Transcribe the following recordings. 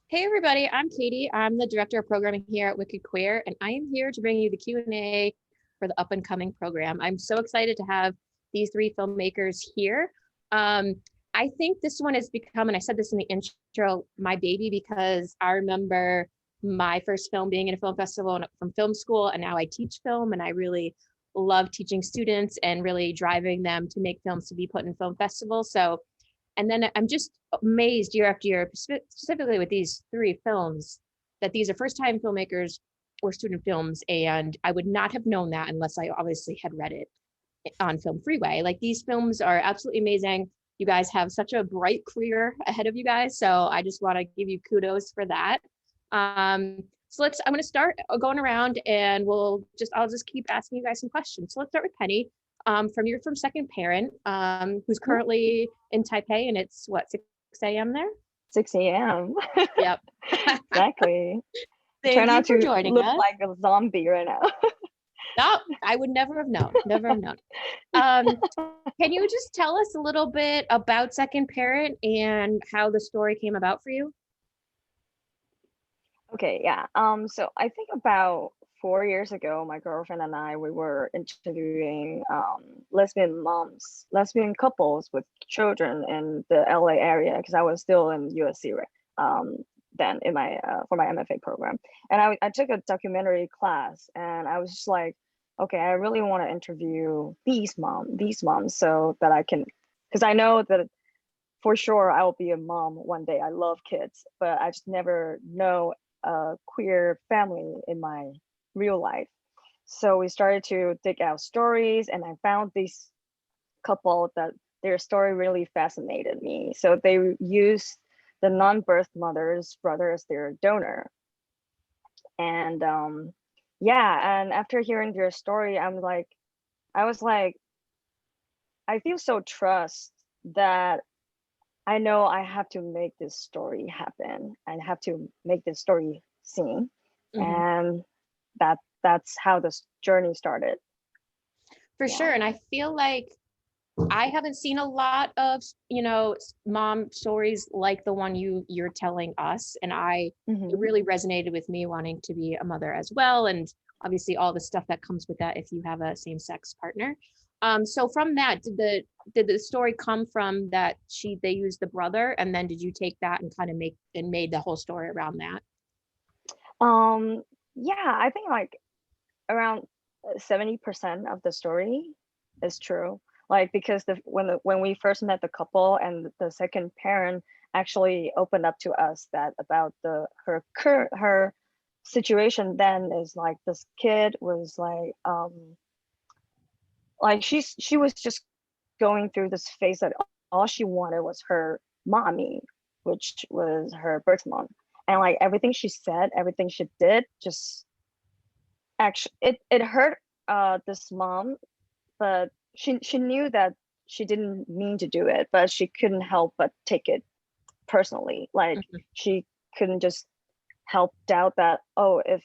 Hey everybody, I'm Katie. I'm the director of programming here at Wicked Queer, and I am here to bring you the Q&A for the up and coming program. I'm so excited to have these three filmmakers here. Um, I think this one has become, and I said this in the intro, my baby because I remember my first film being in a film festival and from film school, and now I teach film, and I really love teaching students and really driving them to make films to be put in film festivals. So and then I'm just amazed year after year, specifically with these three films, that these are first time filmmakers or student films. And I would not have known that unless I obviously had read it on Film Freeway. Like these films are absolutely amazing. You guys have such a bright career ahead of you guys. So I just want to give you kudos for that. I'm going to start going around and I'll just keep asking you guys some questions. So let's start with Penny. From Second Parent, who's Mhm. currently in Taipei, and it's what, 6 a.m. there? 6 a.m. Yep. Exactly. I try Thank you not for to joining look us. like a zombie right now. No, I would never have known. Never have known. Um, can you just tell us a little bit about Second Parent and how the story came about for you? Okay, yeah. So I think about 4 years ago, my girlfriend and I, we were interviewing lesbian moms, lesbian couples with children in the LA area because I was still in USC, right? Then in my for my MFA program, and I took a documentary class, and I was just like, okay, I really want to interview these moms, so that I can, because I know that for sure I will be a mom one day. I love kids, but I just never know a queer family in my real life. So we started to dig out stories, and I found this couple that their story really fascinated me. So they used the non-birth mother's brother as their donor. And yeah, and after hearing their story, I was like, I feel so trust that I know I have to make this story happen. I have to make this story seen. Mhm. And that's how this journey started. For Yeah. sure. And I feel like I haven't seen a lot of, mom stories like the one you're telling us. And it Hmm. really resonated with me wanting to be a mother as well. And obviously all the stuff that comes with that if you have a same-sex partner. So from that, did the story come from that they used the brother, and then did you take that and kind of made the whole story around that? Um, yeah, I think like around 70% of the story is true. Like because when we first met the couple and the second parent actually opened up to us that about her situation, then is like this kid was like she was just going through this phase that all she wanted was her mommy, which was her birth mom. And like everything she said, everything she did, just actually it hurt this mom, but she knew that she didn't mean to do it, but she couldn't help but take it personally. Like Mhm. she couldn't just help doubt that, oh, if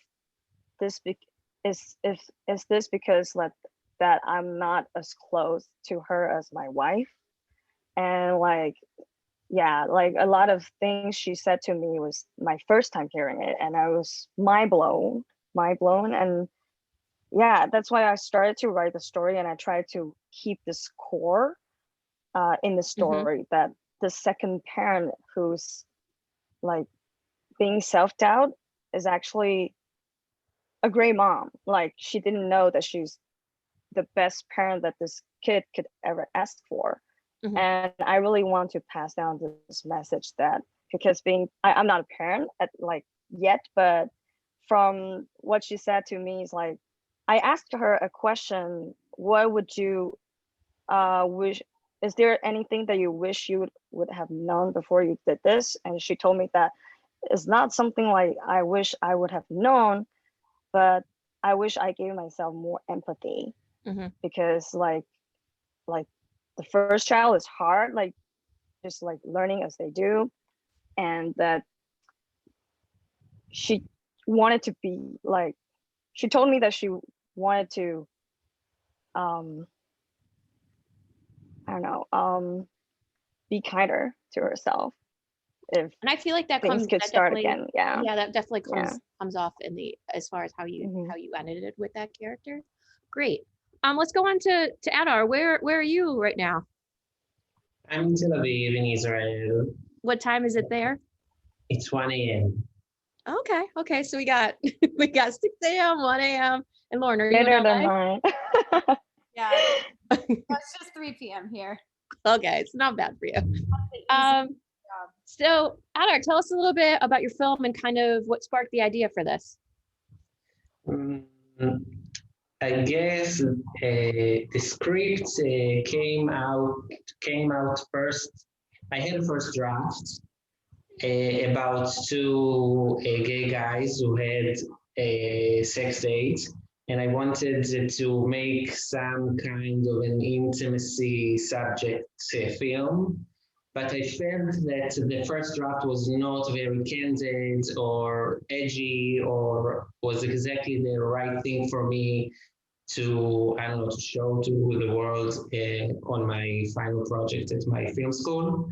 this be- is this because like that I'm not as close to her as my wife. And like, yeah, like a lot of things she said to me was my first time hearing it, and I was mind blown. And yeah, that's why I started to write the story, and I tried to keep this core in the Mhm. story, that the second parent who's like being self-doubt is actually a great mom. Like she didn't know that she's the best parent that this kid could ever ask for. Mhm. And I really want to pass down this message that, because I'm not a parent at like yet, but from what she said to me is like, I asked her a question: what would you wish, is there anything that you wish you would have known before you did this? And she told me that it's not something like I wish I would have known, but I wish I gave myself more empathy. Mhm. Because like the first child is hard, like just like learning as they do. And that she wanted to be like, she told me that she wanted to um I don't know, be kinder to herself, if And I feel like that things comes, could that start definitely, again. Yeah. yeah, that definitely Yeah. comes off in the, as far as Hmm. how you edited with that character. Great. Let's go on to Adar. Where are you right now? I'm in Tel Aviv in Israel. What time is it there? It's 1 a.m. Okay, okay. So we got we got 6 a.m., 1 a.m. And Lauren, are you in Better than LA? mine. Yeah, it's just 3 p.m. here. Okay, it's not bad for you. Easy Um, job. so Adar, tell us a little bit about your film and kind of what sparked the idea for this. Mm, I guess the script came out first. I had a first draft about two gay guys who had a sex date, and I wanted to make some kind of an intimacy subject film. But I felt that the first draft was not very candid or edgy or was exactly the right thing for me to, I don't know, to show to the world on my final project at my film school.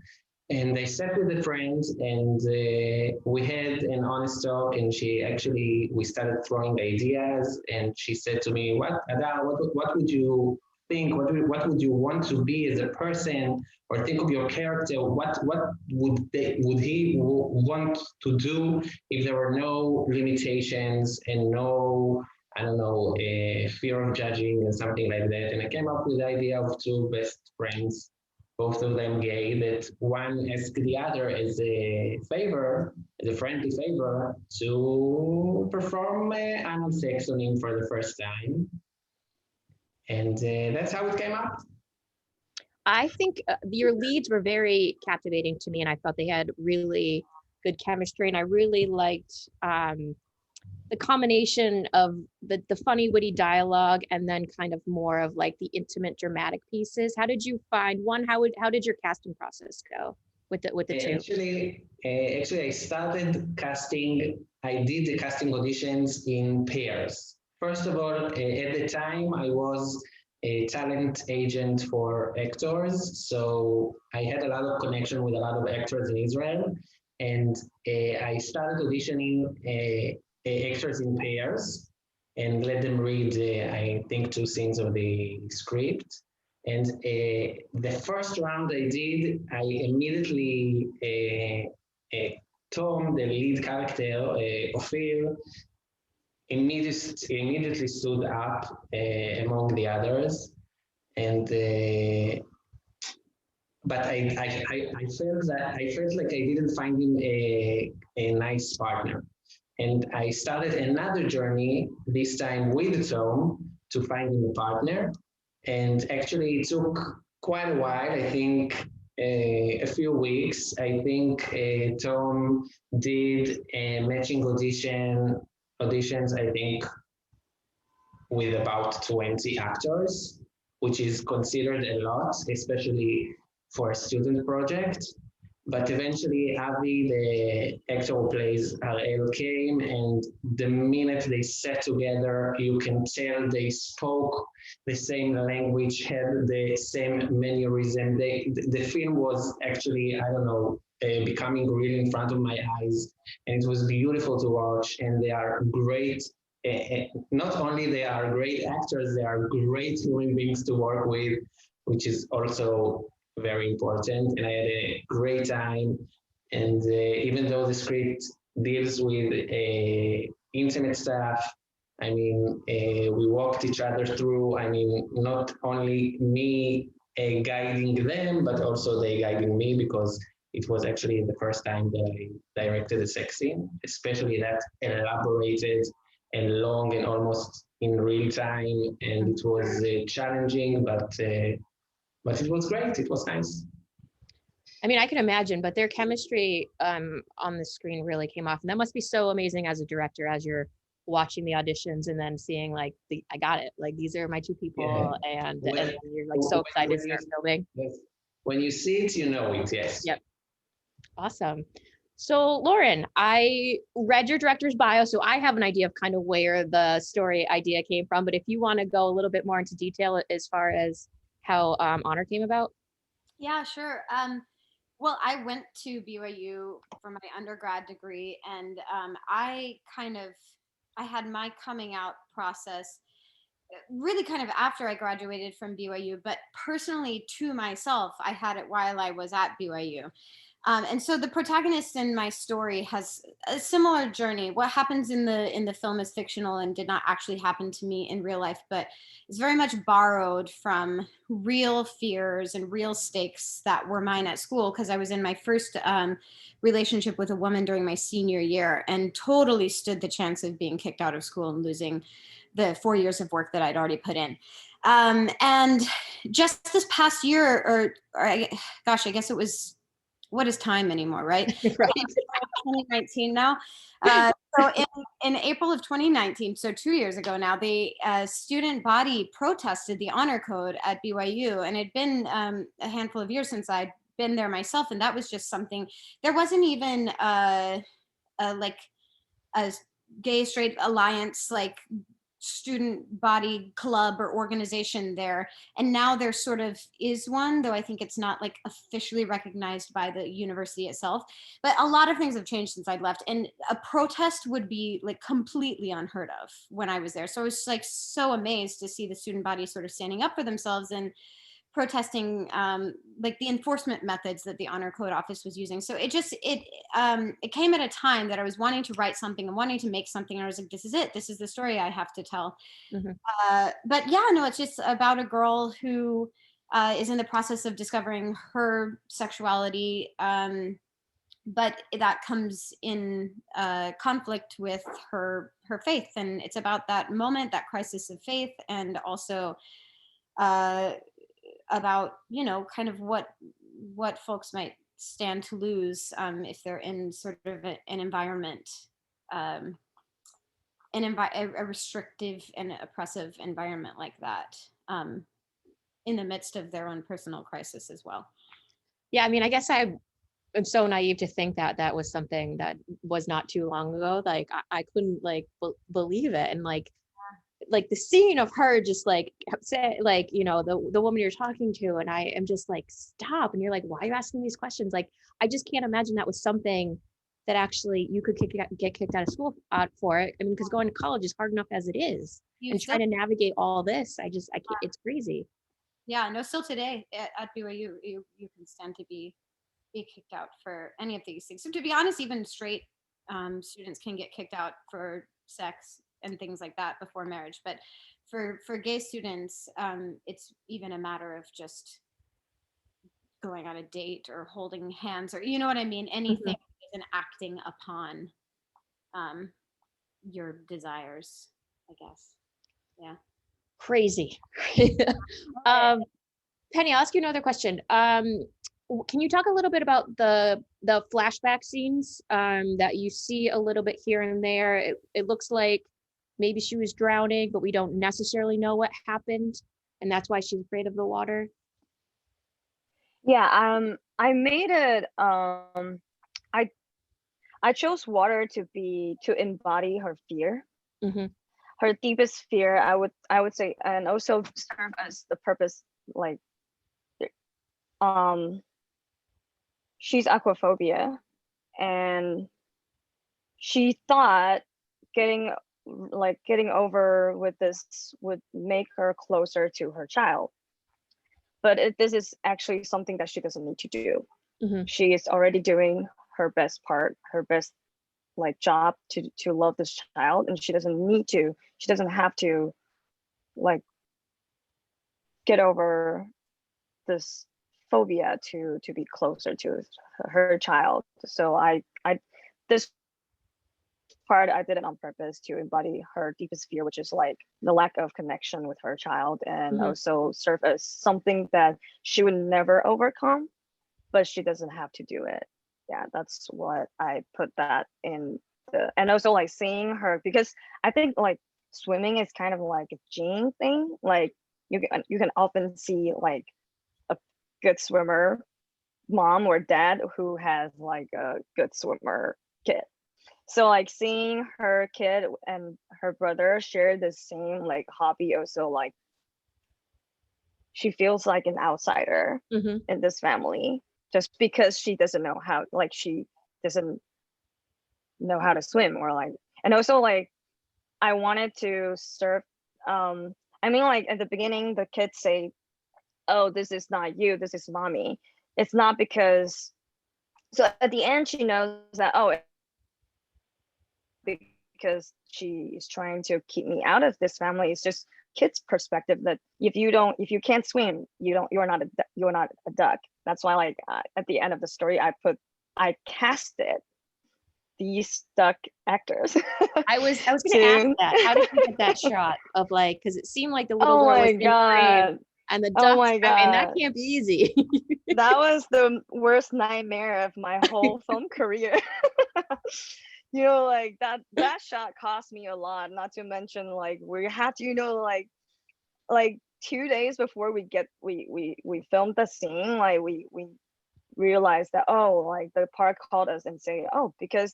And I sat with a friend and we had an honest talk, and we started throwing ideas, and she said to me, Adar, what would you think? What would you want to be as a person? Or think of your character. What would he want to do if there were no limitations and no, I don't know, fear of judging and something like that. And I came up with the idea of two best friends, both of them gay, that one asked the other as a favor, as a friendly favor, to perform anal sex on him for the first time. And that's how it came up. I think your leads were very captivating to me, and I thought they had really good chemistry, and I really liked the combination of the funny, witty dialogue and then kind of more of like the intimate, dramatic pieces. How did you find one? How did your casting process go with the two? Actually, I started casting. I did the casting auditions in pairs. First of all, at the time, I was a talent agent for actors, so I had a lot of connection with a lot of actors in Israel, and I started auditioning actors in pairs and let them read, I think, 2 scenes of the script. And the first round I did, I immediately, Tom, the lead character, Ophir, immediately stood up among the others. And but I felt like I didn't find him a nice partner. And I started another journey, this time with Tom, to find him a partner. And actually it took quite a while, I think a few weeks. I think Tom did a matching auditions, I think, with about 20 actors, which is considered a lot, especially for a student project. But eventually, Avi, the actor who plays Ariel, came, and the minute they sat together, you can tell they spoke the same language, had the same mannerism. The film was actually, I don't know, becoming real in front of my eyes, and it was beautiful to watch. And they are great. Not only they are great actors, they are great human beings to work with, which is also very important. And I had a great time. And even though the script deals with intimate stuff, I mean, we walked each other through, I mean, not only me guiding them, but also they guiding me, because it was actually the first time that I directed a sex scene, especially that elaborated and long and almost in real time. And it was challenging, but it was great. It was nice. I mean, I can imagine, but their chemistry on the screen really came off, and that must be so amazing as a director, as you're watching the auditions and then seeing like I got it, like these are my two people, Yeah. and then you're like so excited to start filming. Yes. When you see it, you know it. Yes. Yep. Awesome. So Lauren, I read your director's bio, so I have an idea of kind of where the story idea came from. But if you want to go a little bit more into detail as far as how Honor came about. Yeah, sure. Well, I went to BYU for my undergrad degree, and I had my coming out process really kind of after I graduated from BYU, but personally to myself, I had it while I was at BYU. And so the protagonist in my story has a similar journey. What happens in the film is fictional and did not actually happen to me in real life, but it's very much borrowed from real fears and real stakes that were mine at school, because I was in my first relationship with a woman during my senior year and totally stood the chance of being kicked out of school and losing the 4 years of work that I'd already put in. And just this past year, gosh, I guess it was, what is time anymore, right? Right. 2019 now. So in April of 2019, so 2 years ago now, the student body protested the honor code at BYU, and it'd been a handful of years since I'd been there myself, and that was just something. There wasn't even like a gay straight alliance like student body club or organization there, and now there sort of is one, though I think it's not like officially recognized by the university itself. But a lot of things have changed since I'd left, and a protest would be like completely unheard of when I was there. So I was like so amazed to see the student body sort of standing up for themselves and protesting like the enforcement methods that the honor code office was using. So it came at a time that I was wanting to write something and wanting to make something, and I was like, this is it, this is the story I have to tell. Mhm. But yeah, no, it's just about a girl who is in the process of discovering her sexuality, but that comes in conflict with her faith, and it's about that moment, that crisis of faith, and also about, you know, kind of what folks might stand to lose if they're in sort of an environment, um, a restrictive and oppressive environment like that, in the midst of their own personal crisis as well. Yeah, I mean, I guess I'm so naive to think that that was something that was not too long ago. Like I couldn't like believe it, and like the scene of her just like say like, you know, the woman you're talking to, and I am just like, stop, and you're like, why are you asking these questions? Like I just can't imagine that was something that actually you could get kicked out of school for it. I mean, because going to college is hard enough as it is, You and still, trying to navigate all this, I can't, it's crazy. yeah, no, still today at BYU, you can stand to be kicked out for any of these things. So to be honest, even straight students can get kicked out for sex and things like that before marriage. But for gay students, it's even a matter of just going on a date or holding hands, or you know what I mean, anything that isn't acting upon um, your desires, I guess. Yeah. Crazy. Penny, I'll ask you another question. Can you talk a little bit about the flashback scenes that you see a little bit here and there? It looks like maybe she was drowning, but we don't necessarily know what happened, and that's why she's afraid of the water. Yeah, I made it I chose water to embody her fear, Mm-hmm. her deepest fear, I would say, and also serve as the purpose, like um she's aquaphobia, and she thought getting getting over with this would make her closer to her child, but this is actually something that she doesn't need to do. Mm-hmm. She is already doing her best part, her best like job to love this child, and she doesn't have to like get over this phobia to be closer to her child. So I this part I did it on purpose to embody her deepest fear, which is like the lack of connection with her child, and also serve as something that she would never overcome, but she doesn't have to do it. Yeah, that's what I put that in and also like seeing her, because I think like swimming is kind of like a gene thing. Like you can often see like a good swimmer mom or dad who has like a good swimmer kid. So like seeing her kid and her brother share the same like hobby, also like she feels like an outsider Mm-hmm. in this family. just because she doesn't know how, like she doesn't know how to swim, or like, and also like I wanted to serve, I mean, like at the beginning the kids say, oh, this is not you, this is mommy. It's not because, so at the end she knows that, oh, because she is trying to keep me out of this family. It's just kids' perspective that if you can't swim, you're not a duck. That's why, like, at the end of the story, I casted these duck actors. I was gonna ask that. How did you get that shot of like, because it seemed like the little girl was in frame and the ducks. Oh my I mean, that God. can't be easy. That was the worst nightmare of my whole film career. You know, like that shot cost me a lot, not to mention like we had to, you know, like 2 days before we filmed the scene, like we realized that, oh, like the park called us and say, oh, because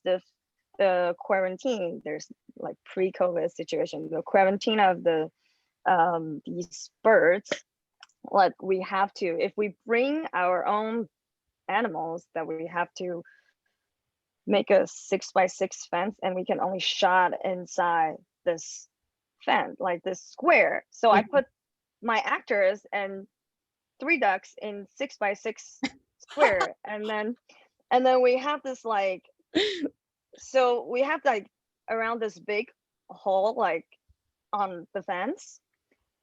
the quarantine, there's like pre-COVID situation, the quarantine of the these birds, like we have to, if we bring our own animals, that we have to make a 6x6 fence, and we can only shot inside this fence, like this square. So I put my actors and 3 ducks in 6x6 square, and then we have this like, so we have like around this big hole like on the fence,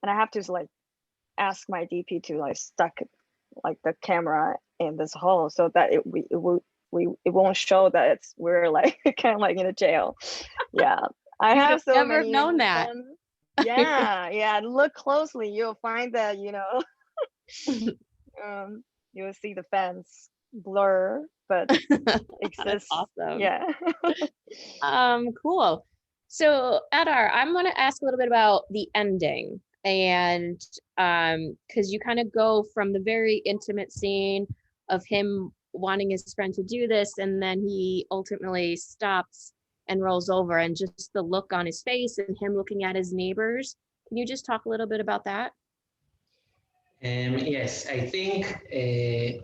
and I have to like ask my DP to like stuck like the camera in this hole so that it won't show that we're like kind of like in a jail. Yeah, I have so never many known that. yeah, look closely, you'll find that, you know, you'll see the fence blur, but exists. Awesome. Yeah. Cool. So Adar, I'm going to ask a little bit about the ending, and because you kind of go from the very intimate scene of him wanting his friend to do this, and then he ultimately stops and rolls over, and just the look on his face and him looking at his neighbors. Can you just talk a little bit about that? Yes, I think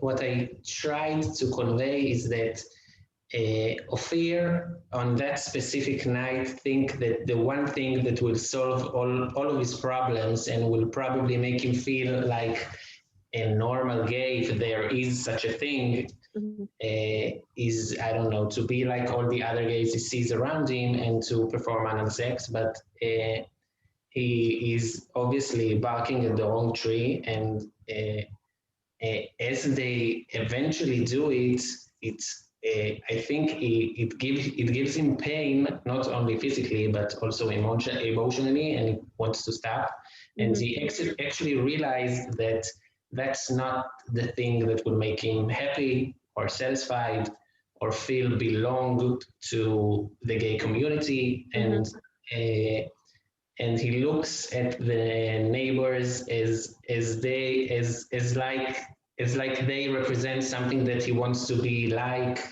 what I tried to convey is that Ophir, on that specific night, think that the one thing that will solve all of his problems and will probably make him feel like a normal gay, if there is such a thing, is, I don't know, to be like all the other gays he sees around him and to perform anal sex, but he is obviously barking at the wrong tree, and as they eventually do it, I think it gives him pain, not only physically but also emotionally, and he wants to stop. And he actually realized that that's not the thing that will make him happy or satisfied or feel belonged to the gay community. And he looks at the neighbors as like they represent something that he wants to be like,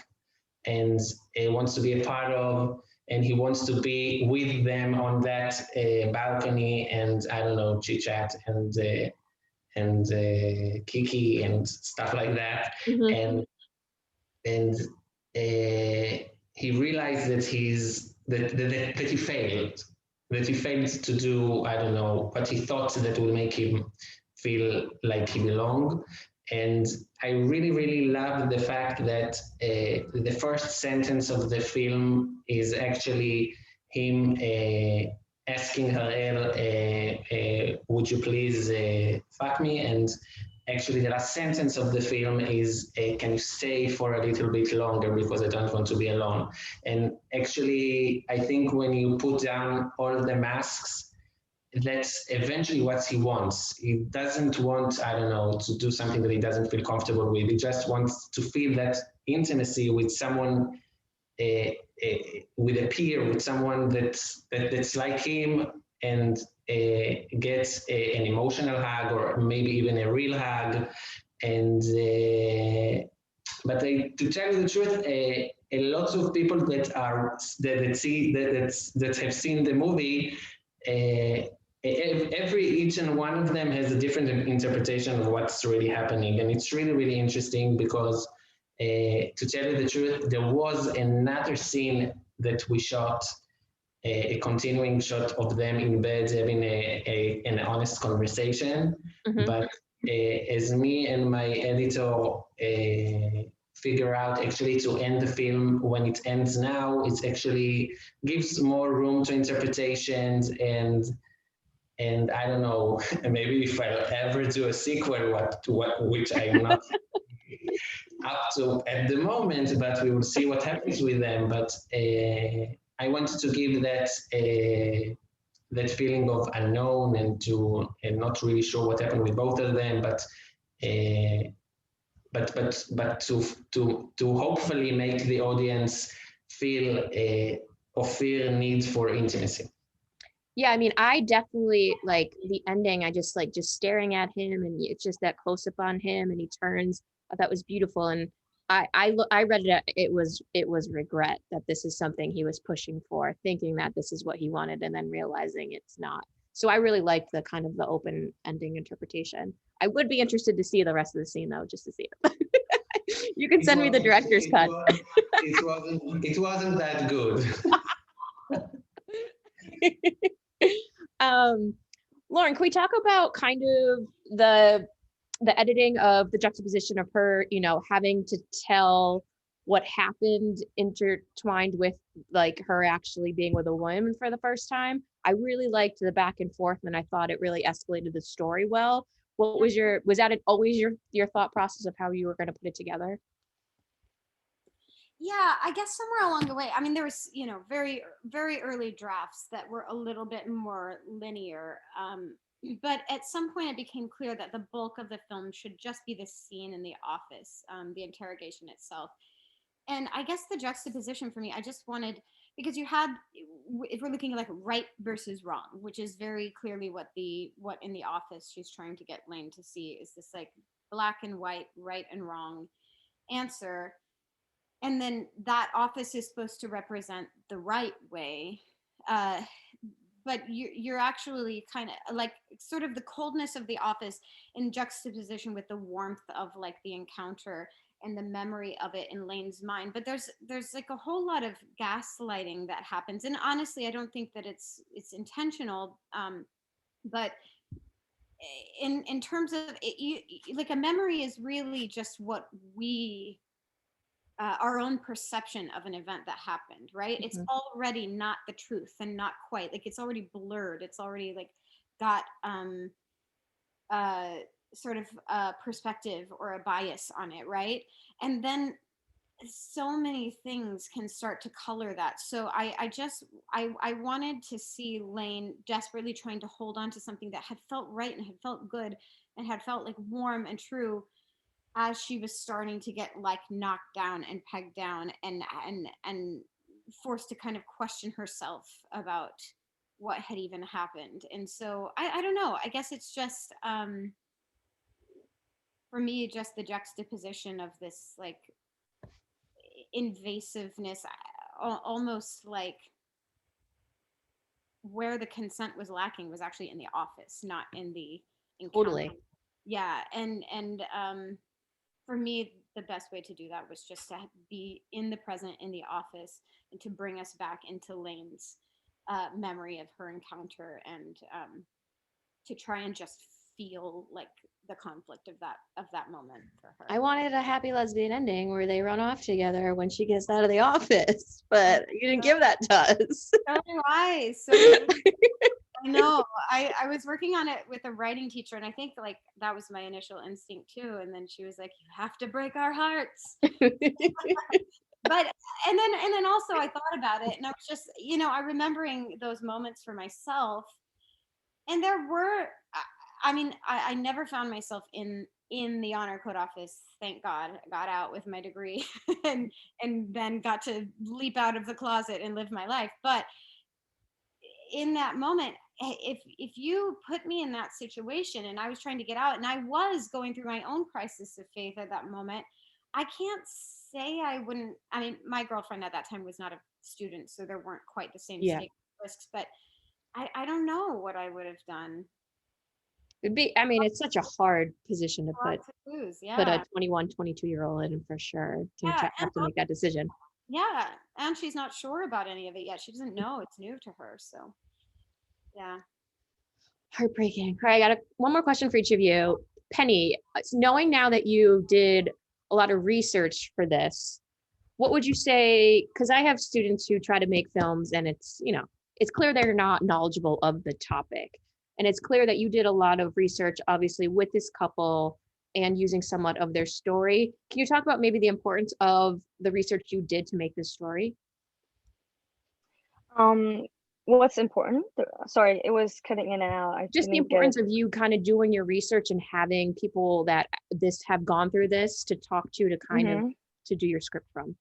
and wants to be a part of, and he wants to be with them on that balcony, and I don't know, chit chat and kiki and stuff like that. And he realized that that he failed. That he failed to do, I don't know, what he thought that would make him feel like he belonged. And I really, really love the fact that the first sentence of the film is actually him asking her, would you please fuck me? And actually the last sentence of the film is, can you stay for a little bit longer because I don't want to be alone. And actually, I think when you put down all the masks, that's eventually what he wants. He doesn't want, I don't know, to do something that he doesn't feel comfortable with. He just wants to feel that intimacy with someone, with a peer, with someone that's like him, and gets an emotional hug or maybe even a real hug. And but to tell you the truth, a lot of people that have seen the movie each and one of them has a different interpretation of what's really happening, and it's really, really interesting because to tell you the truth, there was another scene that we shot, a continuing shot of them in bed having an honest conversation. Mhm. But as me and my editor figure out actually to end the film when it ends now, it actually gives more room to interpretations, and I don't know, maybe if I'll ever do a sequel, which I'm not up to at the moment, but we will see what happens with them. But I wanted to give that feeling of unknown and not really sure what happened with both of them, uh, but to hopefully make the audience feel or feel need for intimacy. Yeah, I mean, I definitely like the ending. I just like just staring at him, and it's just that close up on him, and he turns. I thought was beautiful, and I read it. It was regret that this is something he was pushing for, thinking that this is what he wanted, and then realizing it's not. So I really liked the kind of the open ending interpretation. I would be interested to see the rest of the scene though, just to see it. You can send me the director's cut. It wasn't that good. Lauren, can we talk about kind of the editing of the juxtaposition of her, you know, having to tell what happened intertwined with like her actually being with a woman for the first time? I really liked the back and forth, and I thought it really escalated the story well. What was always your thought process of how you were going to put it together? Yeah, I guess somewhere along the way, I mean, there was, very, very early drafts that were a little bit more linear. But at some point, it became clear that the bulk of the film should just be the scene in the office, the interrogation itself. And I guess the juxtaposition for me, I just wanted, because you had, if we're looking at like right versus wrong, which is very clearly what in the office she's trying to get Lane to see, is this like black and white, right and wrong answer. And then that office is supposed to represent the right way. Uh, but you're actually kind of like sort of the coldness of the office in juxtaposition with the warmth of like the encounter and the memory of it in Lane's mind. But there's like a whole lot of gaslighting that happens, and honestly, I don't think that it's intentional. But in terms of it, like a memory is really just what we our own perception of an event that happened, right? It's already not the truth and not quite, like it's already blurred. It's already like got uh sort of a perspective or a bias on it, right? And then so many things can start to color that. So I wanted to see Lane desperately trying to hold on to something that had felt right and had felt good and had felt like warm and true, as she was starting to get like knocked down and pegged down and forced to kind of question herself about what had even happened. And so I don't know, I guess it's just for me just the juxtaposition of this like invasiveness, almost like where the consent was lacking was actually in the office, not in the encounter. Totally. Yeah, and for me, the best way to do that was just to be in the present in the office and to bring us back into Lane's memory of her encounter, and to try and just feel like the conflict of that moment for her. I wanted a happy lesbian ending where they run off together when she gets out of the office, but you didn't give that to us. So do I. So I know. I was working on it with a writing teacher, and I think like that was my initial instinct too. And then she was like, "You have to break our hearts." But and then also I thought about it, and I was just, I remembering those moments for myself, and there were, I mean, I never found myself in the honor code office. Thank God, I got out with my degree, and then got to leap out of the closet and live my life. But in that moment, if you put me in that situation and I was trying to get out and I was going through my own crisis of faith at that moment, I can't say I wouldn't. I mean, my girlfriend at that time was not a student, so there weren't quite the same Yeah. stakes risks, but I don't know what I would have done. It'd be, I mean, it's such a hard position to A lot to lose. put Yeah. a 21, 22-year-old in for sure to Yeah. have to make that decision. Yeah. And she's not sure about any of it yet. She doesn't know. It's new to her. So, yeah. Heartbreaking. All right, I got one more question for each of you. Penny, knowing now that you did a lot of research for this, what would you say? Because I have students who try to make films and it's, it's clear they're not knowledgeable of the topic. And it's clear that you did a lot of research, obviously, with this couple and using somewhat of their story. Can you talk about maybe the importance of the research you did to make this story? What's important? Sorry, it was cutting in and out. I Just the didn't get importance of you kind of doing your research and having people that have gone through this to talk to kind of Mhm. to do your script from.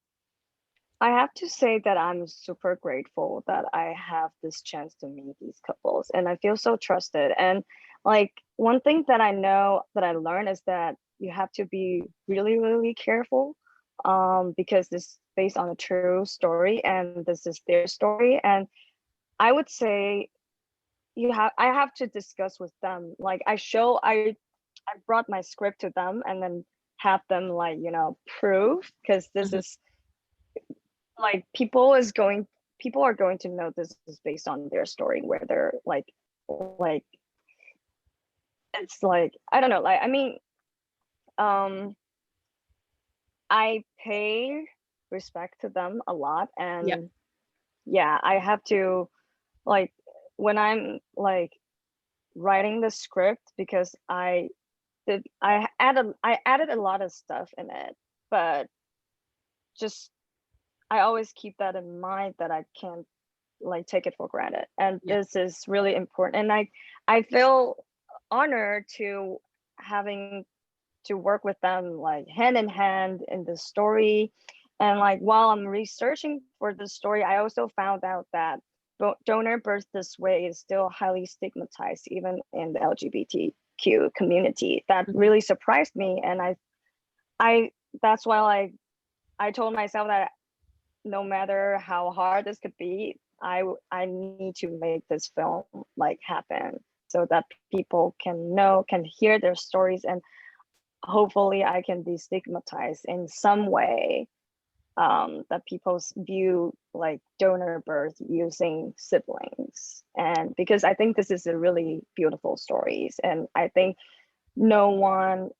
I have to say that I'm super grateful that I have this chance to meet these couples, and I feel so trusted. And like one thing that I know that I learned is that you have to be really, really careful, because this is based on a true story, and this is their story. And I would say I have to discuss with them. Like I brought my script to them and then have them like, prove, because this Mhm. is like people are going to know this is based on their story, where they're like it's like I don't know, like I mean, I pay respect to them a lot. Yep. And yeah, I have to, like, when I'm like writing the script, because I added a lot of stuff in it, but just I always keep that in mind, that I can't like take it for granted. And Yeah. this is really important. And I feel honored to having to work with them like hand in hand in the story. And like while I'm researching for the story, I also found out that donor birth this way is still highly stigmatized, even in the LGBTQ community. That Mhm. really surprised me. And I that's why I told myself that no matter how hard this could be, I need to make this film like happen, so that people can hear their stories, and hopefully I can destigmatize in some way, that people's view like donor birth using siblings. And because I think this is a really beautiful stories, and I think no one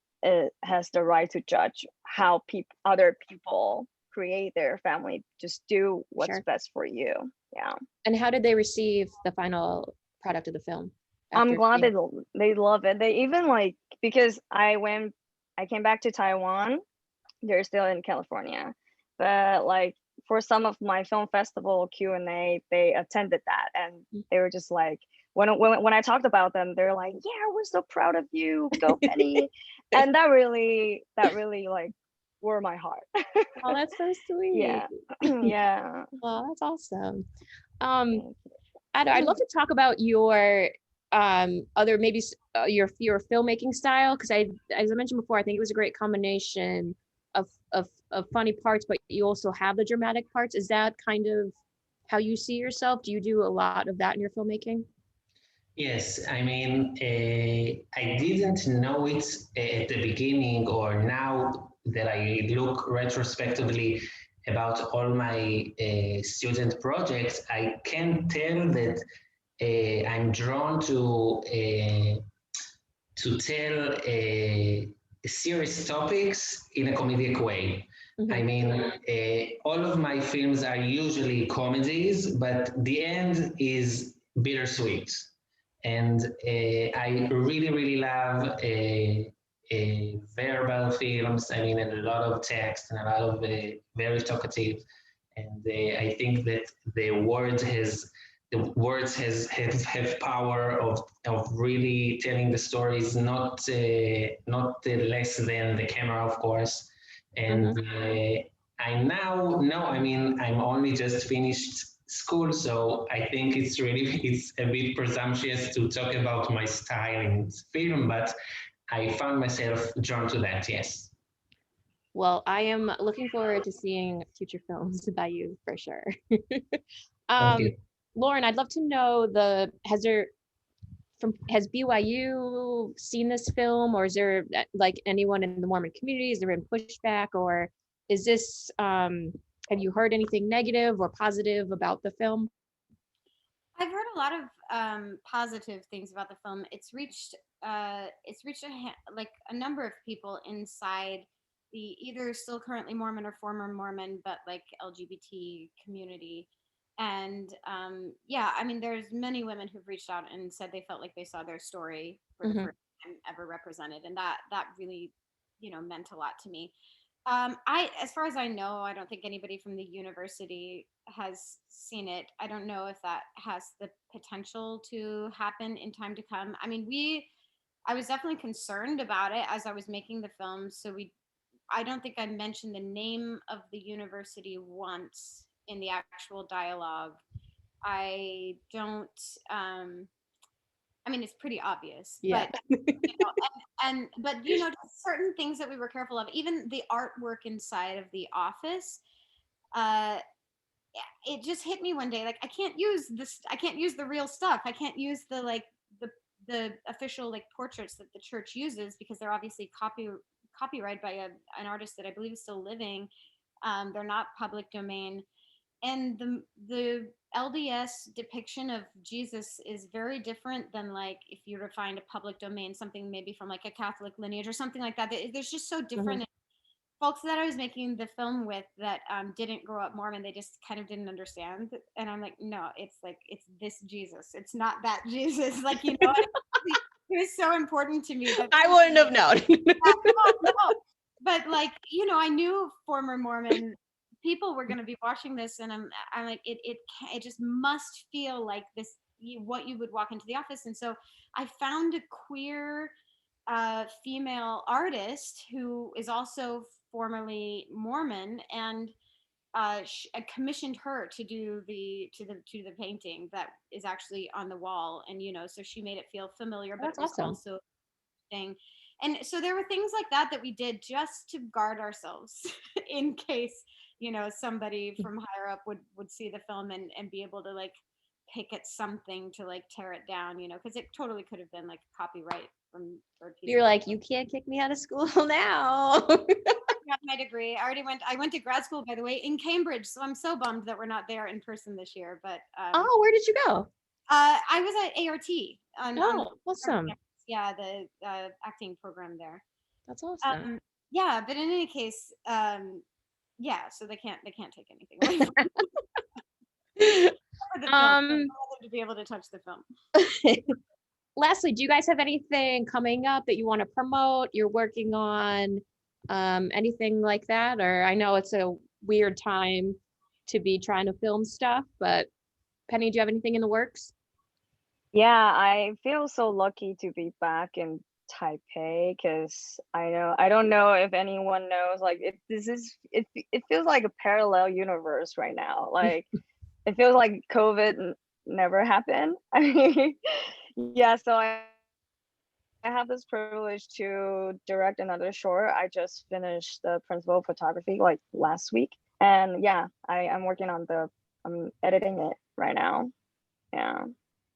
has the right to judge how other people create their family. Just do what's Sure. best for you. Yeah, And how did they receive the final product of the film? I'm glad seeing- they love it. They even like, because I came back to Taiwan. They're still in California, but like for some of my film festival Q&A, they attended that, and they were just like, when I talked about them, they're like, yeah, we're so proud of you, go Penny. And that really like warmed my heart. Oh, that's so sweet. Yeah. Yeah. Oh, that's awesome. Thank I'd love to talk about your other maybe your filmmaking style, because as I mentioned before, I think it was a great combination of funny parts, but you also have the dramatic parts. Is that kind of how you see yourself? Do you do a lot of that in your filmmaking? Yes, I mean, I didn't know it at the beginning, or now that I look retrospectively about all my student projects, I can tell that I'm drawn to tell serious topics in a comedic way. I Mhm. mean, all of my films are usually comedies, but the end is bittersweet. And I really, really love verbal films. I mean, and a lot of text and a lot of very talkative. And I think that the words have power of really telling the stories, not less than the camera, of course. And I now know, I mean, I'm only just finished school, so I think it's a bit presumptuous to talk about my style in film, but I found myself drawn to that. Yes. Well, I am looking forward to seeing future films by you for sure. Thank you. Lauren, I'd love to know has BYU seen this film, or is there like anyone in the Mormon community? Has there been pushback, or is this, have you heard anything negative or positive about the film? I've heard a lot of positive things about the film. It's reached like a number of people inside the either still currently Mormon or former Mormon, but like LGBT community. And yeah, I mean, there's many women who've reached out and said they felt like they saw their story for the Mhm. first time ever represented, and that really, meant a lot to me. As far as I know, I don't think anybody from the university has seen it. I don't know if that has the potential to happen in time to come. I mean, I was definitely concerned about it as I was making the film. So I don't think I mentioned the name of the university once in the actual dialogue. I don't, I mean, it's pretty obvious, Yeah. but but just certain things that we were careful of, even the artwork inside of the office, uh, it just hit me one day. Like, I can't use this. I can't use the real stuff. I can't use the official like portraits that the church uses because they're obviously copyrighted by an artist that I believe is still living. They're not public domain. And the LDS depiction of Jesus is very different than like if you were to find a public domain, something maybe from like a Catholic lineage or something like that. There's just so different. And folks that I was making the film with that didn't grow up Mormon, they just kind of didn't understand. And I'm like, no, it's this Jesus. It's not that Jesus. Like, it was so important to me that I wouldn't have known. no. But like, I knew former Mormon people were going to be watching this, and I'm like, it just must feel like this, what you would walk into the office. And so I found a queer female artist who is also formerly Mormon, and I commissioned her to do the painting that is actually on the wall, and so she made it feel familiar, but That's it was awesome. also thing. And so there were things like that we did just to guard ourselves in case somebody from higher up would see the film and be able to like pick at something to like tear it down, because it totally could have been like copyright for You're like, you can't kick me out of school now. got my degree. I went to grad school, by the way, in Cambridge, so I'm so bummed that we're not there in person this year. But Oh, where did you go? I was at ART on Awesome. yeah, the acting program there. That's awesome. Yeah, but in any case, yeah, so they can't take anything away from the film. To be able to touch the film. Lastly, do you guys have anything coming up that you want to promote, you're working on, anything like that? Or I know it's a weird time to be trying to film stuff, but Penny, do you have anything in the works? Yeah, I feel so lucky to be back in Taipei because I don't know if anyone knows, like it feels like a parallel universe right now. Like it feels like COVID never happened. I mean, yeah, so I have this privilege to direct another short. I just finished the principal photography like last week, and yeah, I'm working on I'm editing it right now. Yeah.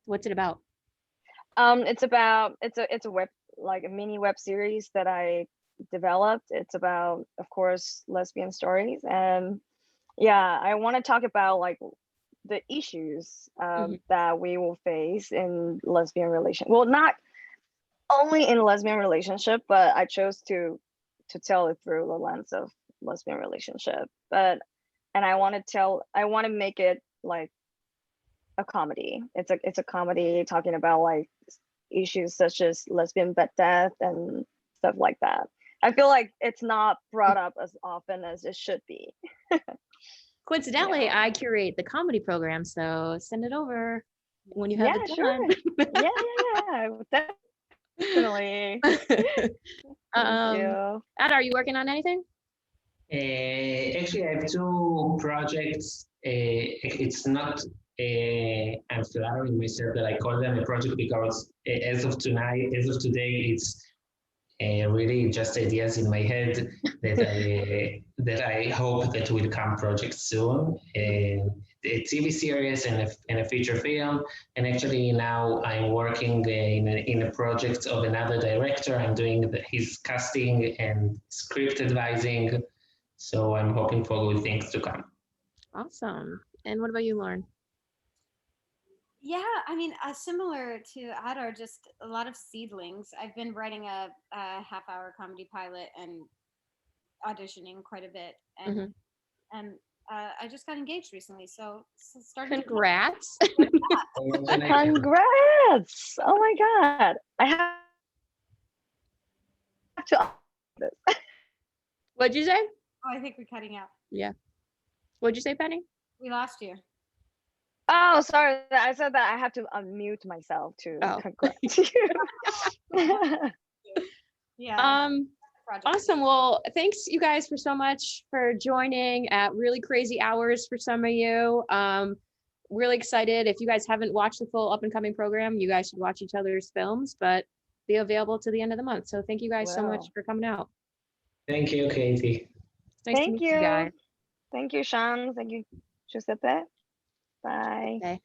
What's it about? It's a web, like a mini web series that I developed. It's about, of course, lesbian stories, and yeah, I want to talk about like the issues that we will face in lesbian relation. Well, not only in lesbian relationship, but I chose to tell it through the lens of lesbian relationship. And I want to make it like a comedy. It's a comedy talking about like issues such as lesbian death and stuff like that. I feel like it's not brought up as often as it should be. Coincidentally, Yeah. I curate the comedy program, so send it over when you have it Sure. done. Yeah, definitely. Thank you. Ada, are you working on anything? Actually, I have two projects. It's not, I'm flattering myself that I call them a project because as of today, it's really just ideas in my head that I hope that will come projects soon. And a TV series and a feature film. And actually now I'm working in a project of another director. I'm doing his casting and script advising. So I'm hoping for good things to come. Awesome. And what about you, Lauren? Yeah, I mean, similar to Adar, just a lot of seedlings. I've been writing a half-hour comedy pilot and auditioning quite a bit, and I just got engaged recently, so started. Congrats. Congrats! Oh my God, I have to. What'd you say? Oh, I think we're cutting out. Yeah. What'd you say, Penny? We lost you. Oh, sorry. I said that I have to unmute myself to Oh. congrats you. Yeah. Project. Awesome. Well, thanks you guys for so much for joining at really crazy hours for some of you. Really excited. If you guys haven't watched the full up and coming program, you guys should watch each other's films, but be available to the end of the month. So thank you guys so much Wow. for coming out. Thank you, Katie. It's nice to Thank meet you guys. you. Thank you, Sean. Thank you, Giuseppe. Bye. Bye.